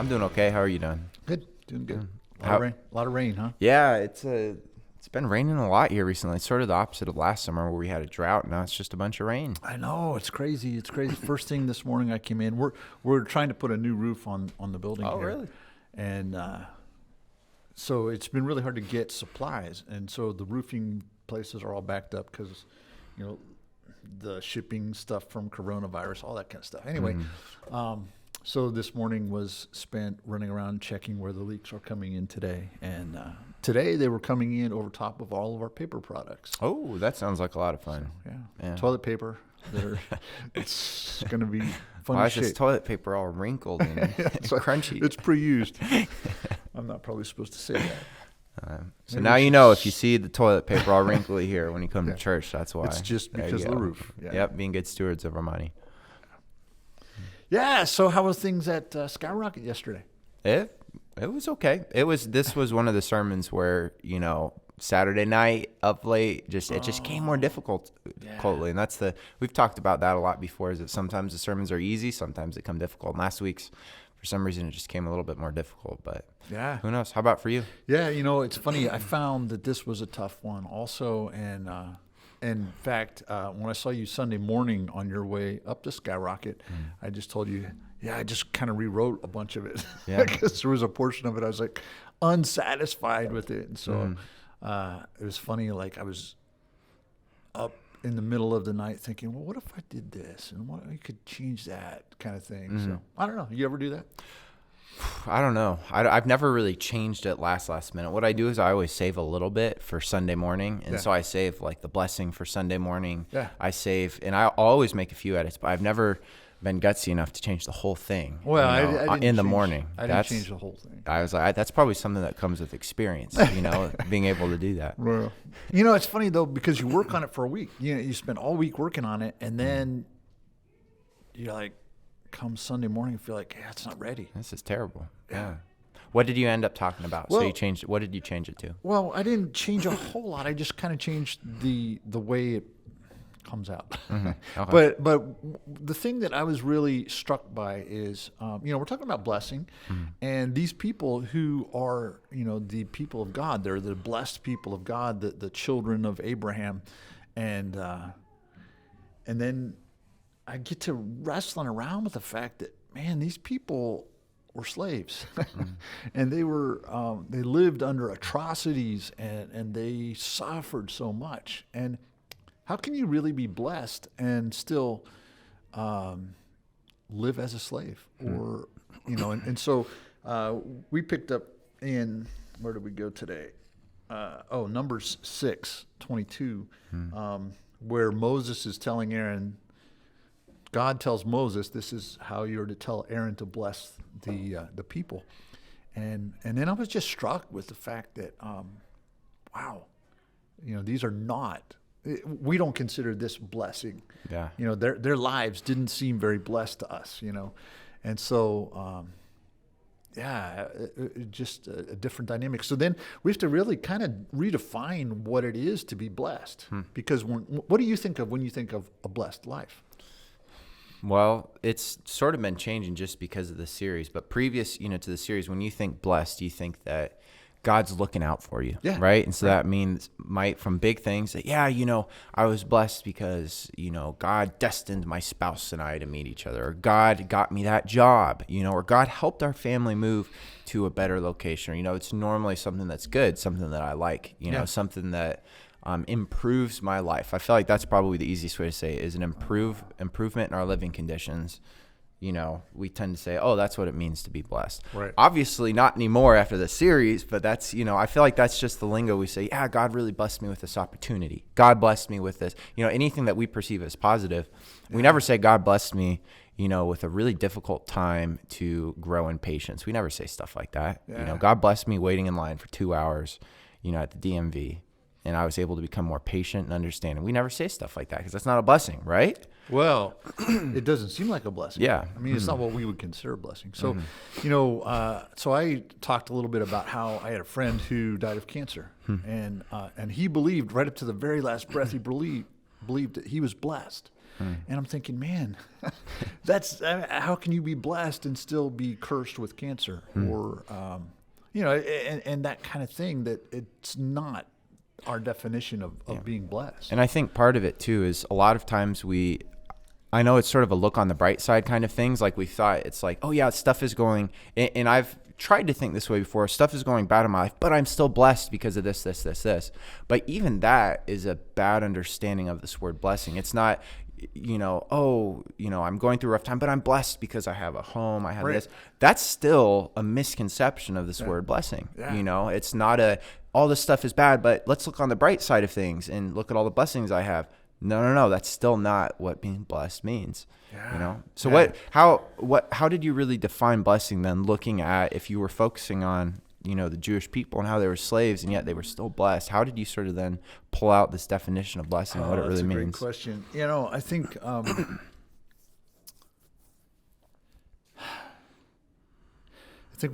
I'm doing okay. How are you doing? Good. Doing good. How- A lot of rain, huh? Yeah, it's been raining a lot here recently. It's sort of the opposite of last summer where we had a drought. Now it's just a bunch of rain. I know. It's crazy. It's crazy. First thing this morning I came in, we're trying to put a new roof on the building Oh, here. really? And so it's been really hard to get supplies. And so the roofing places are all backed up because, the shipping stuff from coronavirus, all that kind of stuff. Anyway, so this morning was spent running around checking where the leaks are coming in today. And today they were coming in over top of all of our paper products. Oh, that sounds like a lot of fun. Yeah. Toilet paper. It's going to be fun Why to is this shake. toilet paper all wrinkled and, and crunchy? It's pre-used. I'm not probably supposed to say that. So Maybe now we you should know if you see the toilet paper all wrinkly here when you come to church, that's why. It's just There you because of the go. roof. Yeah. Yep, being good stewards of our money. Yeah. So how was things at Skyrocket yesterday? It was okay. This was one of the sermons where, Saturday night up late, it just came more difficult, and we've talked about that a lot before, is that sometimes the sermons are easy, sometimes they come difficult. And last week's, for some reason, it just came a little bit more difficult, but who knows? How about for you? Yeah. It's funny. I found that this was a tough one also. And in fact, when I saw you Sunday morning on your way up to Skyrocket, I just told you, I just kind of rewrote a bunch of it. Yeah. Because there was a portion of it I was like unsatisfied with it. And so it was funny. Like I was up in the middle of the night thinking, well, what if I did this? And what I could change that kind of thing. So I don't know. You ever do that? I don't know. I've never really changed it last minute. What I do is I always save a little bit for Sunday morning. And so I save like the blessing for Sunday morning. Yeah. I save, and I'll always make a few edits, but I've never been gutsy enough to change the whole thing. Well, I didn't in the change- morning. I didn't change the whole thing. I was like, that's probably something that comes with experience, being able to do that. Well, it's funny though, because you work on it for a week. You spend all week working on it, and then you're like, come Sunday morning, feel like, it's not ready. This is terrible. Yeah. What did you end up talking about? Well, so you changed. What did you change it to? Well, I didn't change a whole lot. I just kind of changed the way it comes out. Okay. But the thing that I was really struck by is, we're talking about blessing, and these people who are, the people of God, they're the blessed people of God, the children of Abraham, and then I get to wrestling around with the fact that, man, these people were slaves, and they lived under atrocities, and they suffered so much. And how can you really be blessed and still live as a slave? Or, and so we picked up in, where did we go today? Numbers 6:22, where Moses is telling Aaron, God tells Moses, this is how you're to tell Aaron to bless the people. And then I was just struck with the fact that, wow, these are not, we don't consider this blessing. Yeah. Their lives didn't seem very blessed to us, And so, just a different dynamic. So then we have to really kind of redefine what it is to be blessed. Because what do you think of when you think of a blessed life? Well, it's sort of been changing just because of the series. But previous, to the series, when you think blessed, you think that God's looking out for you, right? And so that means from big things that, I was blessed because, God destined my spouse and I to meet each other, or God got me that job, or God helped our family move to a better location. Or, it's normally something that's good, something that I like, something that improves my life. I feel like that's probably the easiest way to say it, is an improvement in our living conditions. We tend to say, oh, that's what it means to be blessed. Right. Obviously not anymore after the series, but that's, I feel like that's just the lingo we say, God really blessed me with this opportunity. God blessed me with this, anything that we perceive as positive. We never say God blessed me, with a really difficult time to grow in patience. We never say stuff like that. Yeah. God blessed me waiting in line for 2 hours, at the DMV. And I was able to become more patient and understanding. We never say stuff like that because that's not a blessing, right? Well, it doesn't seem like a blessing. Yeah. I mean, it's not what we would consider a blessing. So, so I talked a little bit about how I had a friend who died of cancer. And he believed right up to the very last breath, he believed that he was blessed. And I'm thinking, man, that's how can you be blessed and still be cursed with cancer or and that kind of thing, that it's not our definition of being blessed. And I think part of it too is a lot of times I know it's sort of a look on the bright side kind of things. Like we thought it's like, oh yeah, stuff is going, and I've tried to think this way before, stuff is going bad in my life, but I'm still blessed because of this. But even that is a bad understanding of this word blessing. It's not, I'm going through a rough time, but I'm blessed because I have a home, I have this. That's still a misconception of this word blessing. Yeah. It's not all this stuff is bad, but let's look on the bright side of things and look at all the blessings I have. No. That's still not what being blessed means. Yeah. So how did you really define blessing then, looking at, if you were focusing on, the Jewish people and how they were slaves and yet they were still blessed? How did you sort of then pull out this definition of blessing and what it really means? That's a great question. I think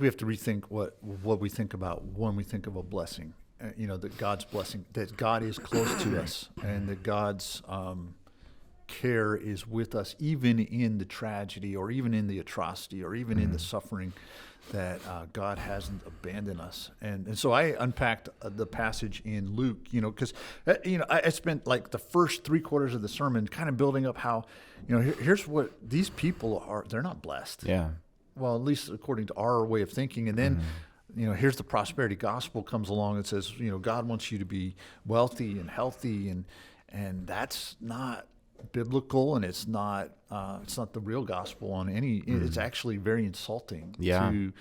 we have to rethink what we think about when we think of a blessing. That God's blessing, that God is close to us, and that God's care is with us, even in the tragedy, or even in the atrocity, or even in the suffering. That God hasn't abandoned us, and so I unpacked the passage in Luke, because I spent like the first 3/4 of the sermon kind of building up how, here's what these people are. They're not blessed. Yeah. Well, at least according to our way of thinking, and then. Here's the prosperity gospel comes along and says, God wants you to be wealthy and healthy, and that's not biblical, and it's not the real gospel on any. It's actually very insulting to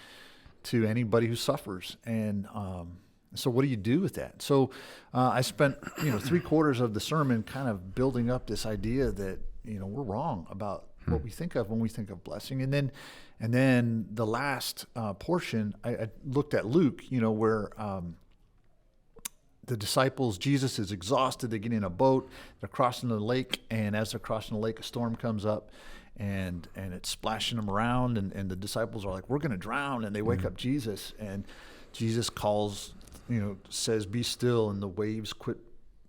anybody who suffers. And so, what do you do with that? So, I spent 3/4 of the sermon kind of building up this idea that we're wrong about what we think of when we think of blessing, and then the last portion, I looked at Luke, where the disciples, Jesus is exhausted. They get in a boat, they're crossing the lake, and as they're crossing the lake, a storm comes up, and it's splashing them around, and the disciples are like, we're going to drown, and they wake up Jesus, and Jesus calls, says, be still, and the waves quit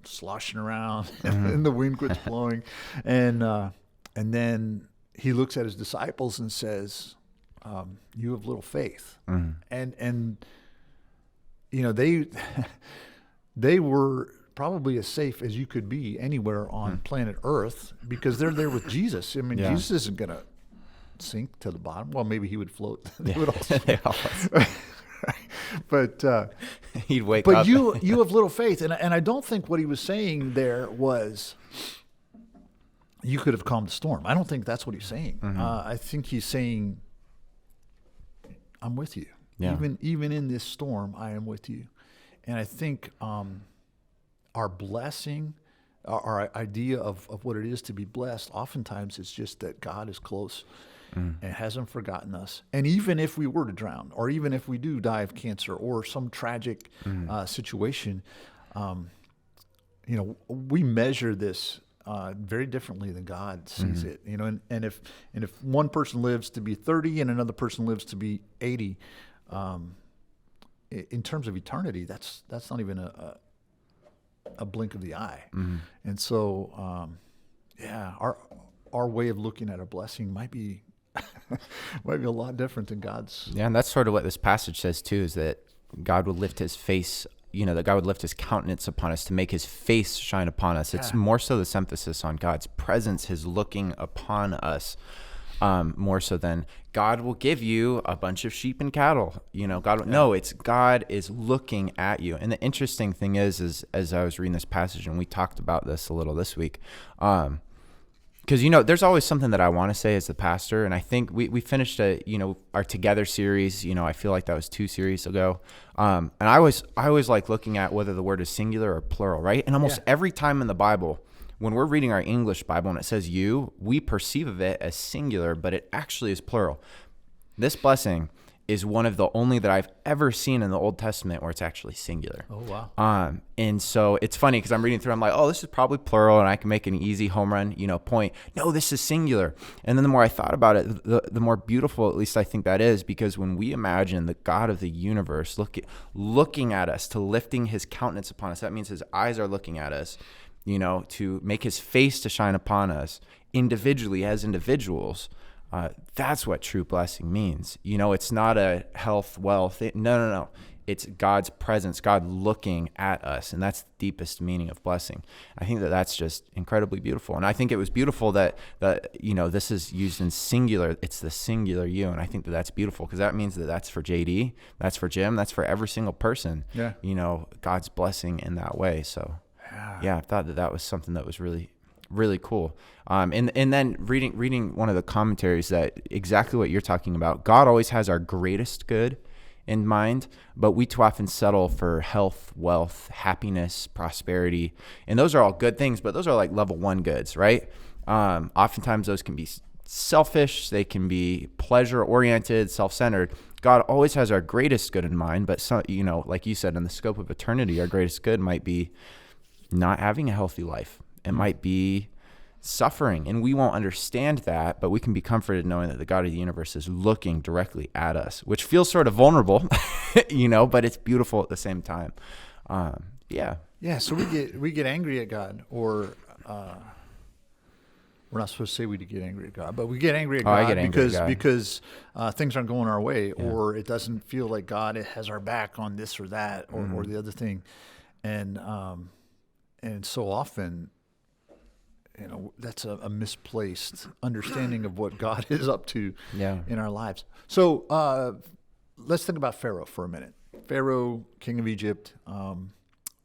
sloshing around, and the wind quits blowing, and then he looks at his disciples and says, you have little faith. And they were probably as safe as you could be anywhere on planet Earth, because they're there with Jesus. I mean, Jesus isn't going to sink to the bottom. Well, maybe he would float. They would all swim. But he'd wake up. But you have little faith. And I don't think what he was saying there was, you could have calmed the storm. I don't think that's what he's saying. I think he's saying, I'm with you. Yeah. Even in this storm, I am with you. And I think our blessing, our idea of what it is to be blessed, oftentimes it's just that God is close and hasn't forgotten us. And even if we were to drown, or even if we do die of cancer or some tragic situation, we measure this very differently than God sees it, and if one person lives to be 30 and another person lives to be 80, in terms of eternity, that's not even a blink of the eye. And so, our way of looking at a blessing might be a lot different than God's. Yeah, and that's sort of what this passage says too, is that God would lift his face. That God would lift his countenance upon us to make his face shine upon us. It's more so this emphasis on God's presence, his looking upon us, more so than God will give you a bunch of sheep and cattle. It's God is looking at you. And the interesting thing is as I was reading this passage, and we talked about this a little this week, because there's always something that I want to say as the pastor, and I think we finished our Together series. I feel like that was 2 series ago, and I always like looking at whether the word is singular or plural, right? And almost every time in the Bible, when we're reading our English Bible and it says you, we perceive of it as singular, but it actually is plural. This blessing is one of the only that I've ever seen in the Old Testament where it's actually singular. Oh, wow. And so it's funny because I'm reading through, I'm like, oh, this is probably plural and I can make an easy home run, point. No, this is singular. And then the more I thought about it, the more beautiful, at least I think that is, because when we imagine the God of the universe looking at us, to lifting his countenance upon us, that means his eyes are looking at us. to make his face to shine upon us individually as individuals. That's what true blessing means. It's not a health, wealth. No. It's God's presence, God looking at us. And that's the deepest meaning of blessing. I think that that's just incredibly beautiful. And I think it was beautiful that this is used in singular. It's the singular you. And I think that that's beautiful because that means that that's for JD, that's for Jim, that's for every single person. Yeah. God's blessing in that way. So yeah, I thought that was something that was really, really cool. And then reading one of the commentaries, that exactly what you're talking about, God always has our greatest good in mind, but we too often settle for health, wealth, happiness, prosperity. And those are all good things, but those are like level 1 goods, right? Oftentimes those can be selfish. They can be pleasure oriented, self-centered. God always has our greatest good in mind, but some, like you said, in the scope of eternity, our greatest good might be not having a healthy life. It might be suffering, and we won't understand that, but we can be comforted knowing that the God of the universe is looking directly at us, which feels sort of vulnerable, but it's beautiful at the same time. So we get angry at God, or we're not supposed to say we get angry at God, but we get angry at God because things aren't going our way, or it doesn't feel like God has our back on this or that or the other thing, and so often, that's a misplaced understanding of what God is up to in our lives. So let's think about Pharaoh for a minute. Pharaoh, king of Egypt,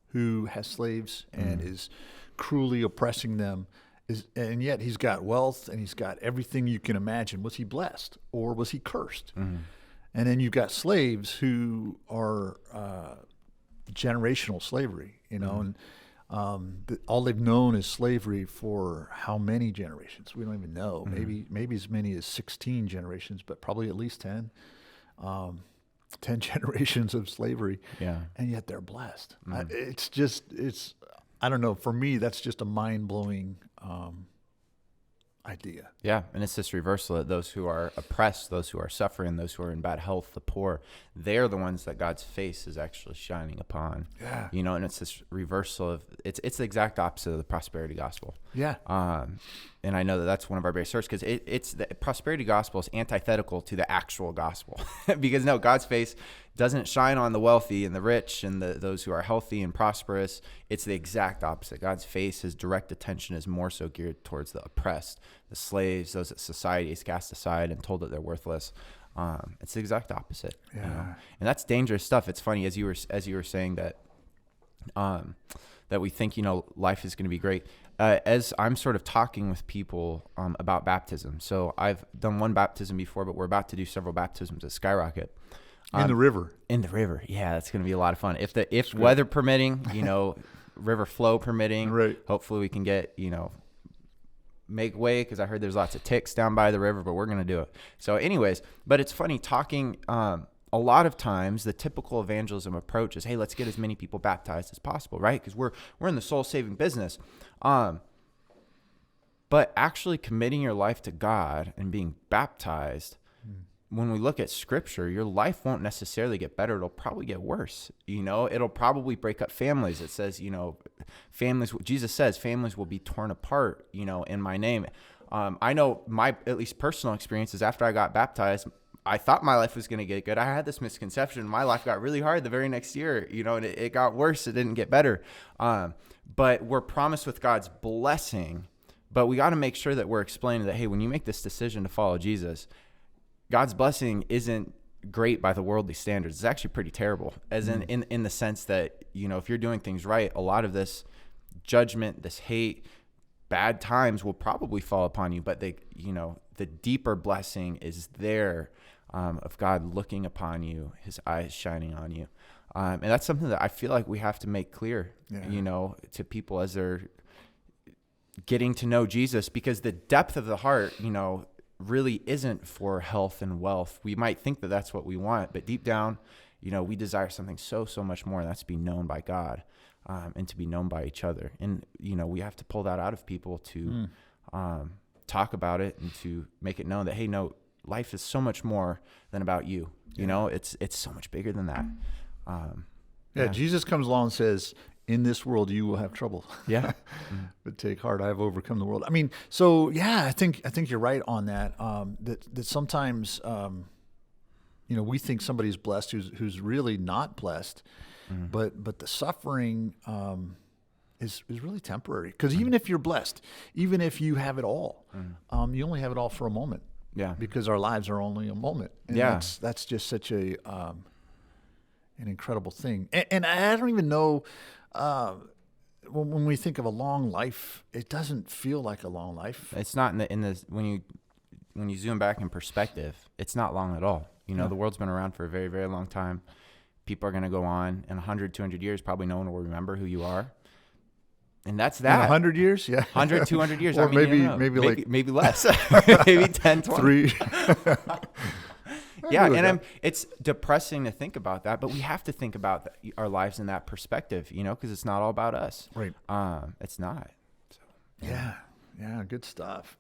who has slaves and is cruelly oppressing them, and yet he's got wealth and he's got everything you can imagine. Was he blessed or was he cursed? And then you've got slaves who are generational slavery, and all they've known is slavery for how many generations? We don't even know. Maybe as many as 16 generations, but probably at least 10. 10 generations of slavery. Yeah. And yet they're blessed. I don't know. For me, that's just a mind-blowing idea. Yeah, and it's this reversal that those who are oppressed, those who are suffering, those who are in bad health, the poor, they're the ones that God's face is actually shining upon. Yeah. And it's this reversal of, it's the exact opposite of the prosperity gospel. Yeah. And I know that that's one of our base sources, because it's the prosperity gospel is antithetical to the actual gospel. Because no, God's face doesn't shine on the wealthy and the rich and those who are healthy and prosperous. It's the exact opposite. God's face, his direct attention is more so geared towards the oppressed, the slaves, those that society has cast aside and told that they're worthless. It's the exact opposite. Yeah. And that's dangerous stuff. It's funny, as you were saying that we think, life is going to be great. As I'm sort of talking with people about baptism. So I've done one baptism before, but we're about to do several baptisms at Skyrocket. In the river. In the river. Yeah, that's going to be a lot of fun. If weather permitting, river flow permitting, right. Hopefully we can get, make way, because I heard there's lots of ticks down by the river, but we're going to do it. So anyways, but it's funny talking, a lot of times the typical evangelism approach is, hey, let's get as many people baptized as possible, right? Because we're in the soul-saving business. But actually committing your life to God and being baptized, when we look at scripture, your life won't necessarily get better. It'll probably get worse. It'll probably break up families. It says, families, Jesus says families will be torn apart, in my name. I know my, at least personal experiences after I got baptized, I thought my life was going to get good. I had this misconception. My life got really hard the very next year, and it got worse. It didn't get better. But we're promised with God's blessing, but we got to make sure that we're explaining that, hey, when you make this decision to follow Jesus, God's blessing isn't great by the worldly standards. It's actually pretty terrible, as in the sense that, if you're doing things right, a lot of this judgment, this hate, bad times will probably fall upon you, but the deeper blessing is there, of God looking upon you, his eyes shining on you. And that's something that I feel like we have to make clear, to people as they're getting to know Jesus, because the depth of the heart, really isn't for health and wealth. We might think that that's what we want, but deep down, we desire something so much more, and that's to be known by God, and to be known by each other. And, we have to pull that out of people to talk about it and to make it known that, hey, no, life is so much more than about you. It's so much bigger than that. Jesus comes along and says, in this world you will have trouble. Yeah. But take heart, I have overcome the world. I mean, so yeah, I think you're right on that. That sometimes we think somebody's blessed who's really not blessed, but the suffering is really temporary. Because even if you're blessed, even if you have it all, you only have it all for a moment. Yeah. Because our lives are only a moment. And that's just such an incredible thing. And I don't even know. When we think of a long life, it doesn't feel like a long life. It's not in the when you zoom back in perspective, it's not long at all. The world's been around for a very, very long time. People are going to go on in 100, 200 years. Probably no one will remember who you are. And that's that. 100 years? Yeah. 100, 200 years. Or maybe less. Maybe 10, 20. 3. Yeah, and it's depressing to think about that, but we have to think about our lives in that perspective, because it's not all about us. Right. It's not. So, yeah, good stuff.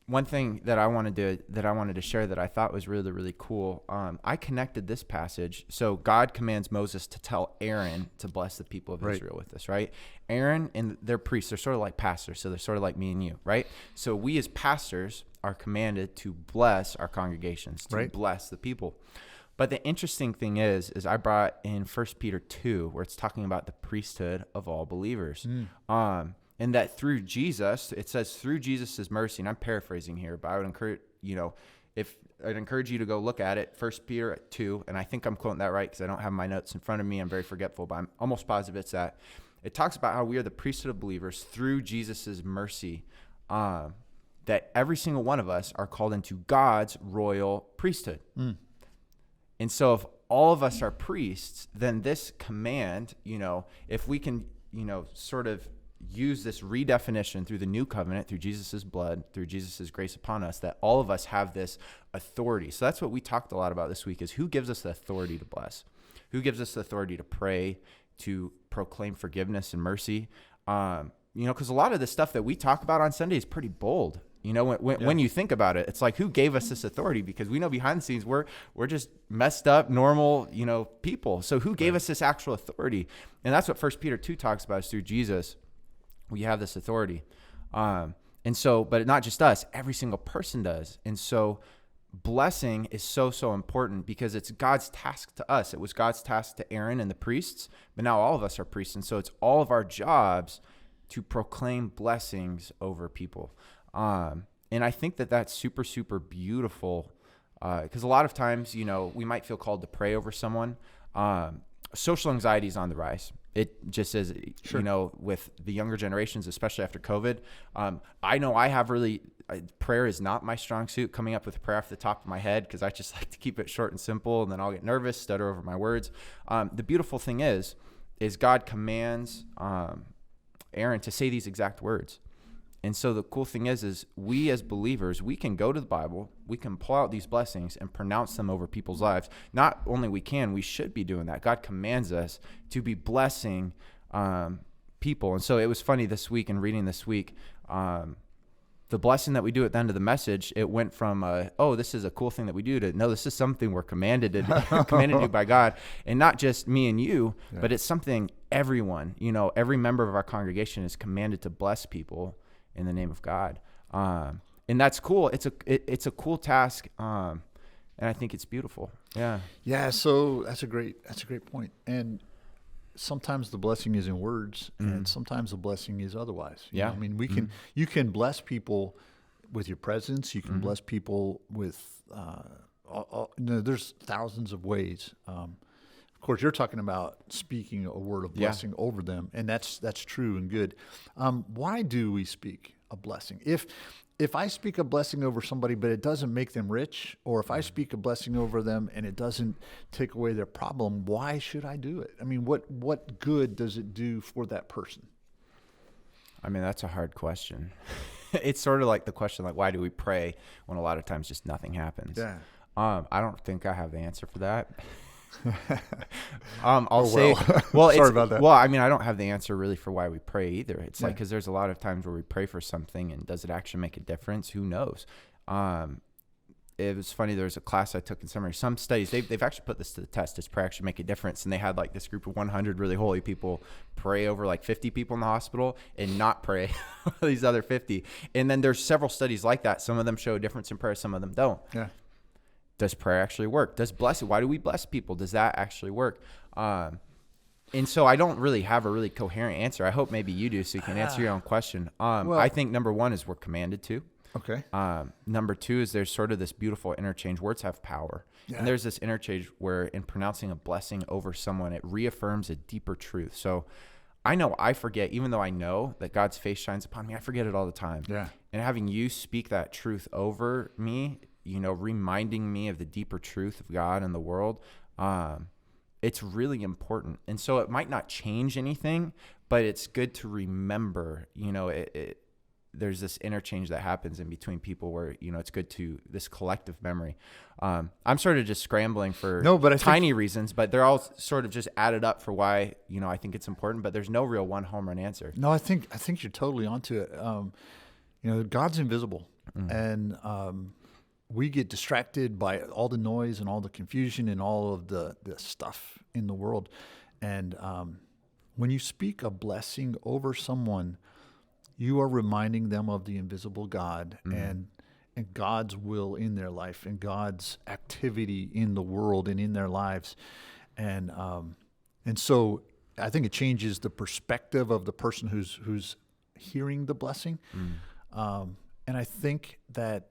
One thing that I wanted to share that I thought was really, really cool. I connected this passage. So God commands Moses to tell Aaron to bless the people of Israel with this, right? Aaron and their priests, they're sort of like pastors, so they're sort of like me and you, right? So we as pastors are commanded to bless our congregations, to bless the people. But the interesting thing is I brought in 1 Peter 2, where it's talking about the priesthood of all believers. And that through Jesus, it says through Jesus' mercy, and I'm paraphrasing here, but I would encourage, I'd encourage you to go look at it, 1 Peter 2, and I think I'm quoting that right because I don't have my notes in front of me. I'm very forgetful, but I'm almost positive it's that. It talks about how we are the priesthood of believers through Jesus' mercy, that every single one of us are called into God's royal priesthood. And so if all of us are priests, then this command, if we can, sort of use this redefinition through the new covenant, through Jesus' blood, through Jesus' grace upon us, that all of us have this authority. So that's what we talked a lot about this week, is who gives us the authority to bless? Who gives us the authority to pray, to proclaim forgiveness and mercy? Because a lot of the stuff that we talk about on Sunday is pretty bold. When you think about it, it's like, who gave us this authority? Because we know behind the scenes, we're just messed up, normal, people. So who gave us this actual authority? And that's what 1 Peter 2 talks about, is through Jesus, we have this authority. But not just us, every single person does. And so blessing is so, so important because it's God's task to us. It was God's task to Aaron and the priests, but now all of us are priests. And so it's all of our jobs to proclaim blessings over people. And I think that that's super, super beautiful because a lot of times, we might feel called to pray over someone. Social anxiety is on the rise. It just is, with the younger generations, especially after COVID. I know I have prayer is not my strong suit, coming up with prayer off the top of my head, because I just like to keep it short and simple, and then I'll get nervous, stutter over my words. The beautiful thing is God commands Aaron to say these exact words. And so the cool thing is we as believers, we can go to the Bible, we can pull out these blessings and pronounce them over people's lives. Not only we should be doing that. God commands us to be blessing people. And so it was funny this week, and reading this week, the blessing that we do at the end of the message, it went from, this is a cool thing that we do, to, no, this is something we're commanded to do by God. And not just me and you, but it's something everyone, every member of our congregation is commanded to bless people in the name of God. And that's cool. It's a cool task. And I think it's beautiful. Yeah. Yeah. So that's a great point. And sometimes the blessing is in words, and sometimes the blessing is otherwise. I mean, you can bless people with your presence. You can bless people with, there's thousands of ways. Of course, you're talking about speaking a word of blessing over them, and that's true and good. Why do we speak a blessing? If I speak a blessing over somebody, but it doesn't make them rich, or if I speak a blessing over them and it doesn't take away their problem, why should I do it? I mean, what good does it do for that person? I mean, that's a hard question. It's sort of like the question, like, why do we pray when a lot of times just nothing happens? Yeah. I don't think I have the answer for that. Sorry about that. Well, I mean, I don't have the answer really for why we pray either. It's like, because there's a lot of times where we pray for something, and does it actually make a difference? Who knows? it was funny. There was a class I took in seminary. Some studies, they've actually put this to the test. Does prayer actually make a difference? And they had like this group of 100 really holy people pray over like 50 people in the hospital and not pray for these other 50. And then there's several studies like that. Some of them show a difference in prayer. Some of them don't. Yeah. Does prayer actually work? Does blessing? Why do we bless people? Does that actually work? And so I don't really have a really coherent answer. I hope maybe you do, so you can answer your own question. I think number one is we're commanded to. Okay. Number two is there's sort of this beautiful interchange. Words have power. Yeah. And there's this interchange where in pronouncing a blessing over someone, it reaffirms a deeper truth. So I know I forget, even though I know that God's face shines upon me, I forget it all the time. Yeah. And having you speak that truth over me, reminding me of the deeper truth of God and the world, it's really important. And so it might not change anything, but it's good to remember, there's this interchange that happens in between people where, it's good to this collective memory. I'm sort of just scrambling for tiny reasons, but they're all sort of just added up for why, I think it's important, but there's no real one home run answer. No, I think you're totally onto it. God's invisible, and we get distracted by all the noise and all the confusion and all of the stuff in the world. And when you speak a blessing over someone, you are reminding them of the invisible God and God's will in their life and God's activity in the world and in their lives. And so I think it changes the perspective of the person who's hearing the blessing. And I think that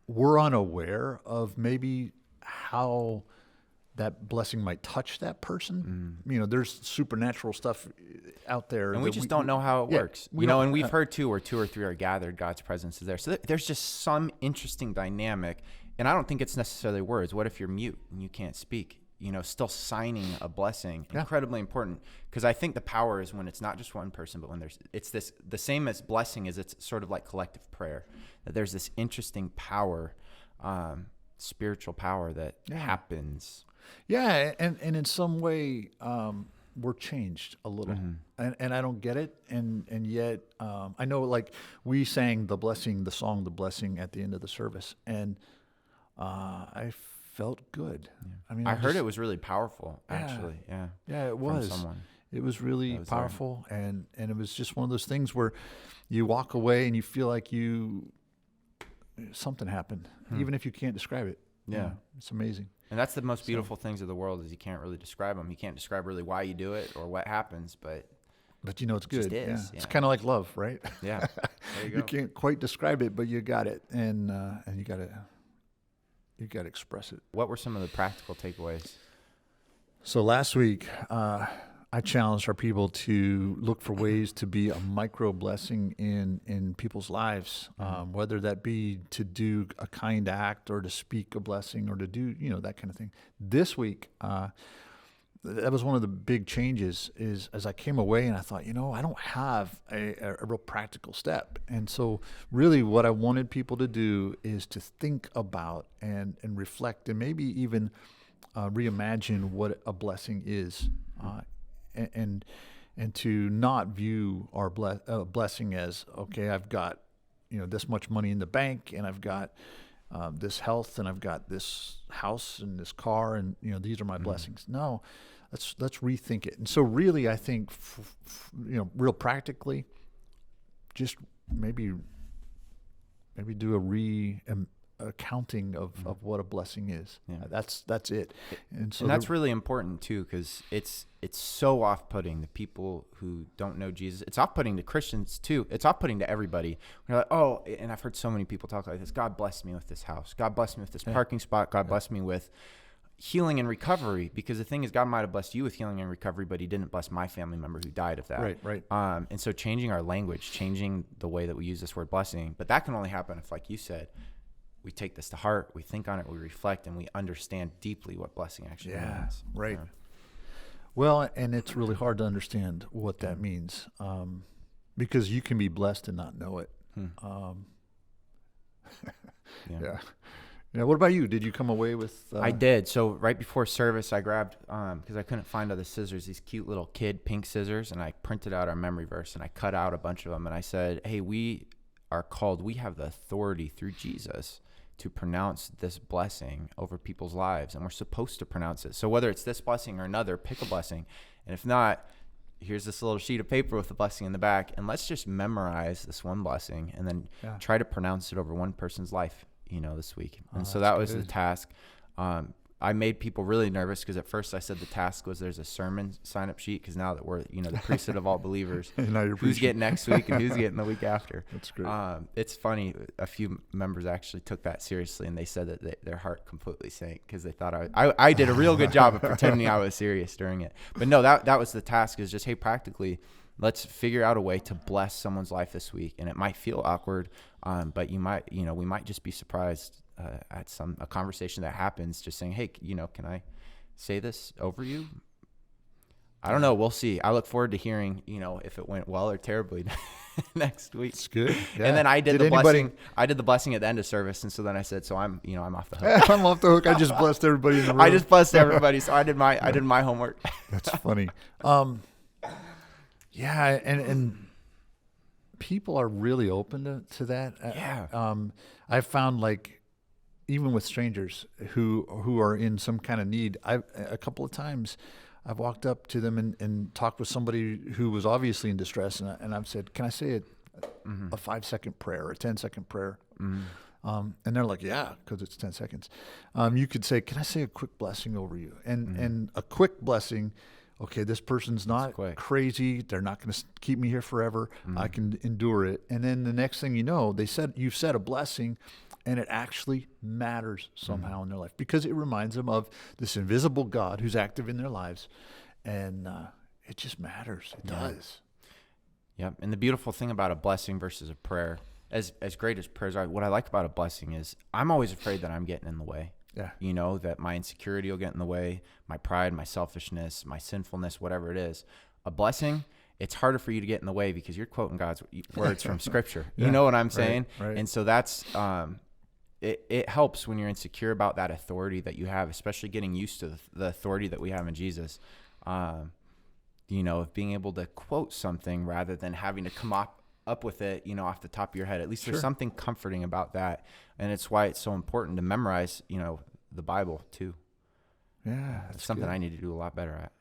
we're unaware of maybe how that blessing might touch that person. There's supernatural stuff out there. And we just don't know how it works. And we've heard too, where 2 or 3 are gathered, God's presence is there. So there's just some interesting dynamic. And I don't think it's necessarily words. What if you're mute and you can't speak? Still signing a blessing, incredibly important. Because I think the power is when it's not just one person, but when it's the same as blessing is it's sort of like collective prayer. That there's this interesting power, spiritual power that happens. Yeah, and in some way, we're changed a little, and I don't get it, and yet I know, like we sang the song "The Blessing" at the end of the service, and I felt good. Yeah. I mean, I heard it was really powerful, actually. Yeah, it was. From someone. It was really powerful, and it was just one of those things where you walk away and you feel like something happened, even if you can't describe it. Yeah, it's amazing. And that's the most beautiful things of the world is you can't really describe them. You can't describe really why you do it or what happens, but it's good. Just is. It's kind of like love, right? Yeah, there you go. You can't quite describe it, but you got it, and you got to express it. What were some of the practical takeaways? So last week, I challenged our people to look for ways to be a micro blessing in people's lives, whether that be to do a kind act or to speak a blessing or to do, that kind of thing. This week, that was one of the big changes is as I came away and I thought, I don't have a real practical step. And so really what I wanted people to do is to think about and reflect and maybe even reimagine what a blessing is. And to not view our blessing as, okay, I've got, this much money in the bank and I've got this health and I've got this house and this car and, these are my blessings. No, let's rethink it. And so really, I think, real practically, just maybe do a accounting of what a blessing is. Yeah. That's it. And that's really important too, because it's so off-putting to people who don't know Jesus. It's off-putting to Christians too. It's off-putting to everybody. We're like, oh, and I've heard so many people talk like this. God bless me with this house. God bless me with this parking spot. God bless me with healing and recovery. Because the thing is, God might have blessed you with healing and recovery, but he didn't bless my family member who died of that. Right. And so changing our language, changing the way that we use this word blessing, but that can only happen if, like you said, we take this to heart, we think on it, we reflect, and we understand deeply what blessing actually means. Right. Well, and it's really hard to understand what that means because you can be blessed and not know it. What about you? Did you come away with? I did. So right before service, I grabbed, because I couldn't find other scissors, these cute little kid pink scissors, and I printed out our memory verse, and I cut out a bunch of them, and I said, hey, we have the authority through Jesus to pronounce this blessing over people's lives, and we're supposed to pronounce it. So whether it's this blessing or another, pick a blessing. And if not, here's this little sheet of paper with the blessing in the back, and let's just memorize this one blessing and then try to pronounce it over one person's life, this week. And so that was the task. I made people really nervous because at first I said the task was there's a sermon sign-up sheet, because now that we're, the priesthood of all believers, who's getting next week and who's getting the week after. That's great. It's funny. A few members actually took that seriously, and they said that their heart completely sank because they thought I did a real good job of pretending I was serious during it. But no, that was the task, is just, hey, practically, let's figure out a way to bless someone's life this week. And it might feel awkward, but we might just be surprised at a conversation that happens, just saying, hey, can I say this over you? I don't know. We'll see. I look forward to hearing, if it went well or terribly next week. It's good. Yeah. And then I did the blessing. I did the blessing at the end of service, and so then I said, so I'm off the hook. I'm off the hook. I just blessed everybody in the room. I just blessed everybody. So I did my homework. That's funny. Yeah, and people are really open to that. Yeah. I've found, like, even with strangers who are in some kind of need, a couple of times I've walked up to them and talked with somebody who was obviously in distress, and I've said, can I say a 5-second prayer or a 10-second prayer? And they're like, yeah, because it's 10 seconds. You could say, can I say a quick blessing over you? And a quick blessing, okay, this person's not crazy. They're not going to keep me here forever. I can endure it. And then the next thing you know, you've said a blessing, and it actually matters somehow in their life, because it reminds them of this invisible God who's active in their lives. And it just matters. It does. Yep. And the beautiful thing about a blessing versus a prayer, as great as prayers are, what I like about a blessing is I'm always afraid that I'm getting in the way. Yeah. That my insecurity will get in the way, my pride, my selfishness, my sinfulness, whatever it is. A blessing, it's harder for you to get in the way because you're quoting God's words from Scripture. You know what I'm saying? Right. And so that's it helps when you're insecure about that authority that you have, especially getting used to the authority that we have in Jesus. Of being able to quote something rather than having to come up with it, off the top of your head. At least there's something comforting about that. And it's why it's so important to memorize, the Bible too. Yeah. It's something good. I need to do a lot better at.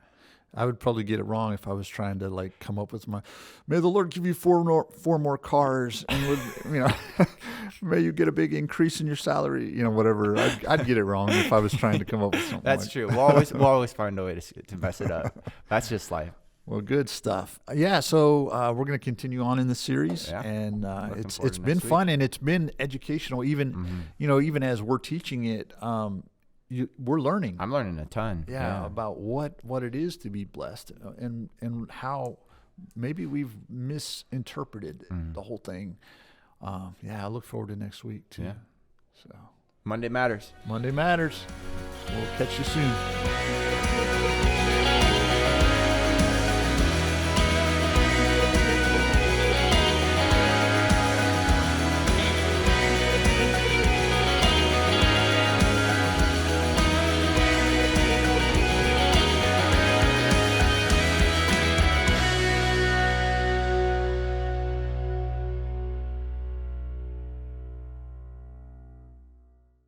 I would probably get it wrong if I was trying to come up with may the Lord give you four more cars, and may you get a big increase in your salary, whatever. I'd get it wrong if I was trying to come up with something. That's true. We'll always find a way to mess it up. That's just life. Well, good stuff. Yeah, so we're going to continue on in the series, and it's been fun, and it's been educational. Even even as we're teaching it, we're learning. I'm learning a ton. Yeah, about what it is to be blessed, and how maybe we've misinterpreted the whole thing. I look forward to next week too. Yeah. So Monday matters. We'll catch you soon.